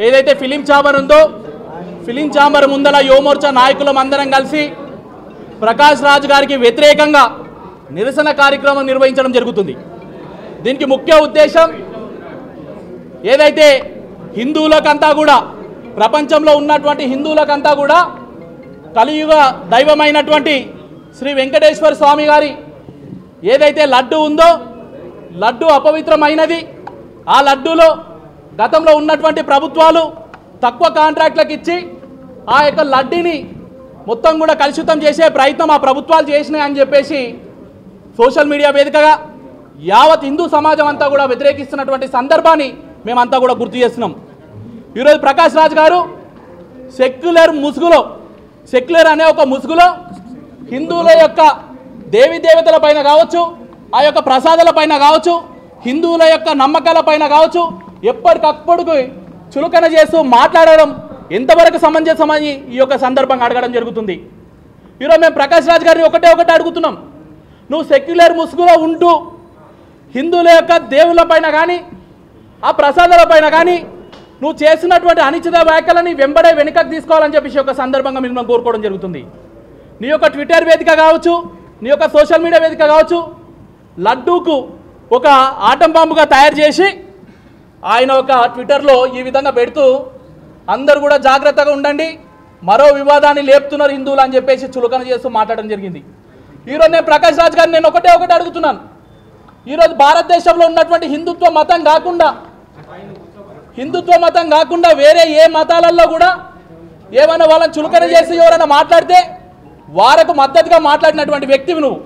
ఏదైతే film chamber ఉందో film chamber ముందల యువమోర్చా నాయకులం అందరం కలిసి ప్రకాష్ రాజ్ గారికి వ్యతిరేకంగా నిరసన కార్యక్రమం నిర్వహించడం జరుగుతుంది. దీనికి ముఖ్య ఉద్దేశం ఏదైతే హిందువులకంతా కూడా ప్రపంచంలో ఉన్నటువంటి హిందువులకంతా కూడా కలియుగ దైవమైనటువంటి శ్రీ వెంకటేశ్వర స్వామి గారి ఏదైతే లడ్డు ఉందో లడ్డు అపవిత్రమైనది. ఆ లడ్డూలో గతంలో ఉన్నటువంటి ప్రభుత్వాలు తక్కువ కాంట్రాక్ట్లకు ఇచ్చి ఆ యొక్క లడ్డీని మొత్తం కూడా కలుషితం చేసే ప్రయత్నం ఆ ప్రభుత్వాలు చేసినాయి అని చెప్పేసి సోషల్ మీడియా వేదికగా యావత్ హిందూ సమాజం అంతా కూడా వ్యతిరేకిస్తున్నటువంటి సందర్భాన్ని మేమంతా కూడా గుర్తు చేస్తున్నాం. ఈరోజు ప్రకాష్ రాజ్ గారు సెక్యులర్ అనే ఒక ముసుగులో హిందువుల యొక్క దేవీ దేవతల పైన కావచ్చు, ఆ యొక్క ప్రసాదాల పైన కావచ్చు, హిందువుల యొక్క నమ్మకాల పైన కావచ్చు ఎప్పటికప్పుడు చులకన చేస్తూ మాట్లాడడం ఎంతవరకు సమంజసమని ఈ యొక్క సందర్భంగా అడగడం జరుగుతుంది. ఈరోజు మేము ప్రకాష్ రాజ్ గారిని ఒకటే అడుగుతున్నాం. నువ్వు సెక్యులర్ ముసుగులో ఉంటూ హిందువుల యొక్క దేవుళ్ళ పైన కానీ ఆ ప్రసాదాల పైన కానీ నువ్వు చేసినటువంటి అనిశ్చిత వ్యాఖ్యలని వెనకకు తీసుకోవాలని చెప్పేసి ఒక సందర్భంగా మేము కోరుకోవడం జరుగుతుంది. నీ యొక్క ట్విట్టర్ వేదిక కావచ్చు, నీ యొక్క సోషల్ మీడియా వేదిక కావచ్చు, లడ్డూకు ఒక ఆటం బాంబుగా తయారు చేసి ఆయన ఒక ట్విట్టర్లో ఈ విధంగా పెడుతూ అందరూ కూడా జాగ్రత్తగా ఉండండి, మరో వివాదాన్ని లేపుతున్నారు హిందువులు అని చెప్పేసి చులకన చేస్తూ మాట్లాడడం జరిగింది. ఈరోజు నేను ప్రకాష్ రాజ్ గారిని నేను ఒకటే అడుగుతున్నాను. ఈరోజు భారతదేశంలో ఉన్నటువంటి హిందుత్వ మతం కాకుండా వేరే ఏ మతాలలో కూడా ఏమైనా వాళ్ళని చులకన చేసి ఎవరైనా మాట్లాడితే వారికి మద్దతుగా మాట్లాడినటువంటి వ్యక్తివి నువ్వు.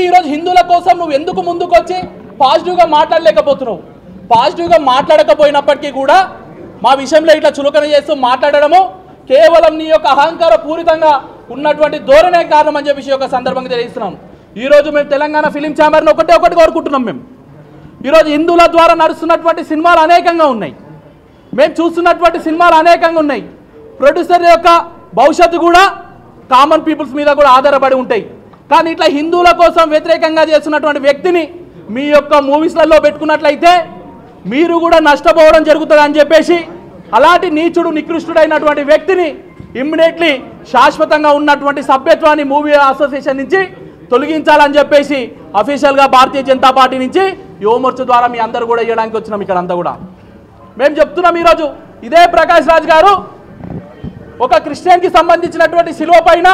ఈరోజు హిందువుల కోసం నువ్వు ఎందుకు ముందుకు వచ్చి పాజిటివ్గా మాట్లాడలేకపోతున్నావు? పాజిటివ్గా మాట్లాడకపోయినప్పటికీ కూడా మా విషయంలో ఇట్లా చులకన చేస్తూ మాట్లాడడము కేవలం నీ యొక్క అహంకార పూరితంగా ఉన్నటువంటి ధోరణే కారణం అని చెప్పేసి ఒక సందర్భంగా తెలియజేస్తున్నాం. ఈరోజు మేము తెలంగాణ ఫిలిం ఛాంబర్ని ఒకటి కోరుకుంటున్నాం. మేము ఈరోజు హిందువుల ద్వారా నడుస్తున్నటువంటి సినిమాలు అనేకంగా ఉన్నాయి, మేము చూస్తున్నటువంటి సినిమాలు అనేకంగా ఉన్నాయి. ప్రొడ్యూసర్ యొక్క భవిష్యత్తు కూడా కామన్ పీపుల్స్ మీద కూడా ఆధారపడి ఉంటాయి. కానీ ఇట్లా హిందువుల కోసం వ్యతిరేకంగా చేస్తున్నటువంటి వ్యక్తిని మీ యొక్క మూవీస్లలో పెట్టుకున్నట్లయితే మీరు కూడా నష్టపోవడం జరుగుతుంది అని చెప్పేసి అలాంటి నీచుడు నికృష్టుడైనటువంటి వ్యక్తిని ఇమ్మీడియట్లీ శాశ్వతంగా ఉన్నటువంటి సభ్యత్వాన్ని మూవీ అసోసియేషన్ నుంచి తొలగించాలని చెప్పేసి అఫీషియల్గా భారతీయ జనతా పార్టీ నుంచి యువమోర్చ ద్వారా మీ అందరూ కూడా ఇవ్వడానికి వచ్చినాం. ఇక్కడ అంతా కూడా మేము చెప్తున్నాం. ఈరోజు ఇదే ప్రకాష్ రాజ్ గారు ఒక క్రిస్టియన్కి సంబంధించినటువంటి శిలువ పైన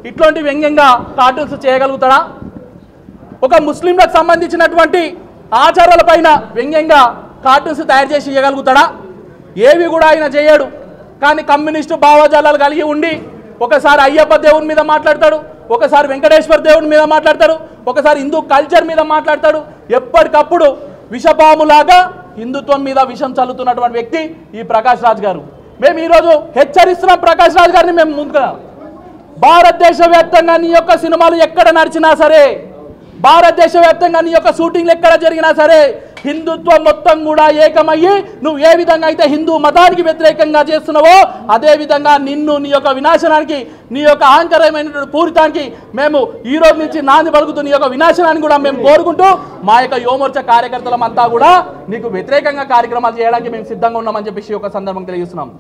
ఇట్లాంటి వ్యంగ్యంగా కార్టూన్స్ చేయగలుగుతాడా? ఒక ముస్లింలకు సంబంధించినటువంటి ఆచారాల పైన వ్యంగ్యంగా కార్టూన్స్ తయారు చేసి ఇవ్వగలుగుతాడా? ఏవి కూడా ఆయన చేయడు. కానీ కమ్యూనిస్టు భావజాలాలు కలిగి ఉండి ఒకసారి అయ్యప్ప దేవుని మీద మాట్లాడతాడు, ఒకసారి వెంకటేశ్వర దేవుని మీద మాట్లాడతాడు, ఒకసారి హిందూ కల్చర్ మీద మాట్లాడతాడు. ఎప్పటికప్పుడు విషపాములాగా హిందుత్వం మీద విషం చల్లుతున్నటువంటి వ్యక్తి ఈ ప్రకాష్ రాజ్ గారు. మేము ఈరోజు హెచ్చరిస్తున్నాం ప్రకాష్ రాజ్ గారిని. మేము ముందుగా భారతదేశ వ్యాప్తంగా నీ యొక్క సినిమాలు ఎక్కడ నడిచినా సరే, భారతదేశ వ్యాప్తంగా నీ యొక్క షూటింగ్లు ఎక్కడ జరిగినా సరే హిందుత్వం మొత్తం కూడా ఏకమయ్యి నువ్వు ఏ విధంగా అయితే హిందూ మతానికి వ్యతిరేకంగా చేస్తున్నావో అదే విధంగా నిన్ను నీ యొక్క వినాశనానికి, నీ యొక్క అహంకారమైనటువంటి పూరితానికి మేము ఈ రోజు నుంచి నాంది పలుకుతూ నీ యొక్క వినాశనాన్ని కూడా మేము కోరుకుంటూ మా యొక్క యువమోర్చా కార్యకర్తలమంతా కూడా నీకు వ్యతిరేకంగా కార్యక్రమాలు చేయడానికి మేము సిద్ధంగా ఉన్నామని చెప్పేసి ఒక సందర్భం తెలియజేస్తున్నాం.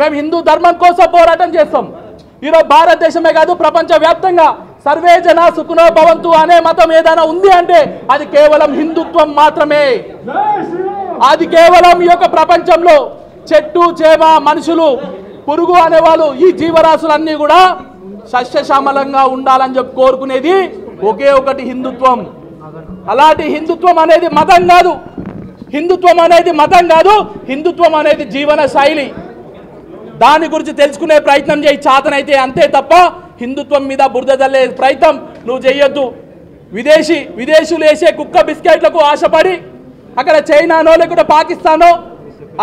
మేము హిందూ ధర్మం కోసం పోరాటం చేస్తాం. ఈరోజు భారతదేశమే కాదు ప్రపంచ వ్యాప్తంగా సర్వే జన సుఖనో భవంతు అనే మతం ఏదైనా ఉంది అంటే అది కేవలం హిందుత్వం మాత్రమే. అది కేవలం ఈ యొక్క ప్రపంచంలో చెట్టు చేమ మనుషులు పురుగు అనేవాళ్ళు ఈ జీవరాశులన్నీ కూడా సస్యశ్యామలంగా ఉండాలని చెప్పి కోరుకునేది ఒకే ఒకటి హిందుత్వం. అలాంటి హిందుత్వం అనేది మతం కాదు, హిందుత్వం అనేది జీవన శైలి. దాని గురించి తెలుసుకునే ప్రయత్నం చేయి చేతనైతే, అంతే తప్ప హిందుత్వం మీద బురద జల్లే ప్రయత్నం నువ్వు చేయొద్దు. విదేశీయులు వేసే కుక్క బిస్కెట్లకు ఆశపడి అక్కడ చైనానో లేకుంటే పాకిస్తానో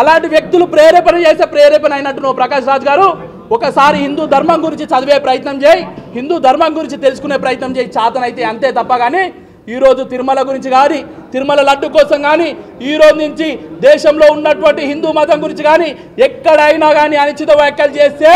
అలాంటి వ్యక్తులు ప్రేరేపణ అయినట్టు నువ్వు ప్రకాష్ రాజ్ గారు ఒకసారి హిందూ ధర్మం గురించి చదివే ప్రయత్నం చేయి, హిందూ ధర్మం గురించి తెలుసుకునే ప్రయత్నం చేయి చేతనైతే, అంతే తప్ప కానీ ఈరోజు తిరుమల గురించి కానీ తిరుమల లడ్డు కోసం కానీ ఈరోజు నుంచి దేశంలో ఉన్నటువంటి హిందూ మతం గురించి కానీ ఎక్కడైనా కానీ అనుచిత వ్యాఖ్యలు చేస్తే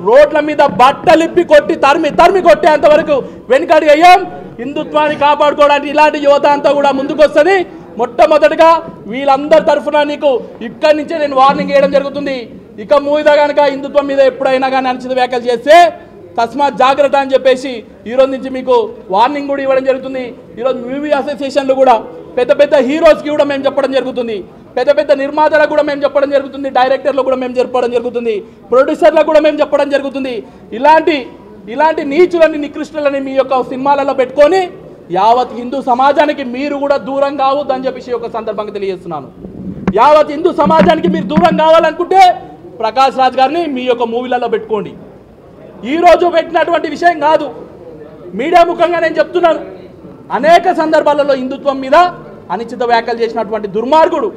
రోడ్ల మీద బట్టలిప్పి కొట్టి తరిమి కొట్టేంతవరకు వెనుకడి అయ్యాం. హిందుత్వాన్ని కాపాడుకోవడానికి ఇలాంటి యువత అంతా కూడా ముందుకు వస్తుంది. మొట్టమొదటిగా వీళ్ళందరి తరఫున నీకు ఇక్కడి నుంచే నేను వార్నింగ్ ఇవ్వడం జరుగుతుంది. ఇక మూవీదా కనుక హిందుత్వం మీద ఎప్పుడైనా కానీ అనుచిత వ్యాఖ్యలు చేస్తే తస్మాత్ జాగ్రత్త అని చెప్పేసి ఈరోజు నుంచి మీకు వార్నింగ్ కూడా ఇవ్వడం జరుగుతుంది. ఈరోజు మూవీ అసోసియేషన్లు కూడా పెద్ద పెద్ద హీరోస్కి కూడా మేము చెప్పడం జరుగుతుంది, పెద్ద పెద్ద నిర్మాతలకు కూడా మేము చెప్పడం జరుగుతుంది, డైరెక్టర్లకు కూడా మేము చెప్పడం జరుగుతుంది, ప్రొడ్యూసర్లకు కూడా మేము చెప్పడం జరుగుతుంది. ఇలాంటి నీచులని నికృష్టులని మీ యొక్క సినిమాలలో పెట్టుకొని యావత్ హిందూ సమాజానికి మీరు కూడా దూరం కావద్దు అని చెప్పేసి ఒక సందర్భంగా తెలియజేస్తున్నాను. యావత్ హిందూ సమాజానికి మీరు దూరం కావాలనుకుంటే ప్రకాష్ రాజ్ గారిని మీ యొక్క మూవీలలో పెట్టుకోండి. ఈరోజు పెట్టినటువంటి విషయం కాదు, మీడియా ముఖంగా నేను చెప్తున్నాను. అనేక సందర్భాలలో హిందుత్వం మీద అనిశ్చిత వ్యాఖ్యలు చేసినటువంటి దుర్మార్గుడు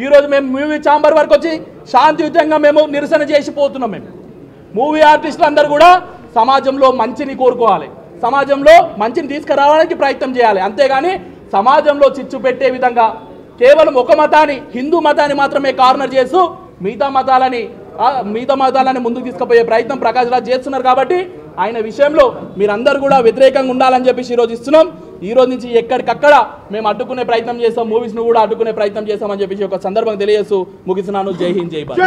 ఈరోజు మేము మూవీ ఛాంబర్ వరకు వచ్చి శాంతియుతంగా మేము నిరసన చేసిపోతున్నాం. మేము మూవీ ఆర్టిస్టులు అందరూ కూడా సమాజంలో మంచిని కోరుకోవాలి, సమాజంలో మంచిని తీసుకురావడానికి ప్రయత్నం చేయాలి. అంతేగాని సమాజంలో చిచ్చు పెట్టే విధంగా కేవలం ఒక మతాన్ని, హిందూ మతాన్ని మాత్రమే కార్నర్ చేస్తూ మిగతా మతాలని ముందుకు తీసుకుపోయే ప్రయత్నం ప్రకాష్ రాజ్ చేస్తున్నారు. కాబట్టి ఆయన విషయంలో మీరందరూ కూడా వ్యతిరేకంగా ఉండాలని చెప్పేసి ఈరోజు ఇస్తున్నాం. ఈ రోజు నుంచి ఎక్కడికక్కడ మేము అడ్డుకునే ప్రయత్నం చేస్తాం, మూవీస్ను కూడా అడ్డుకునే ప్రయత్నం చేస్తామని చెప్పేసి ఒక సందర్భంగా తెలియజేస్తూ ముగిస్తున్నాను. జై హింద్, జై భారత్.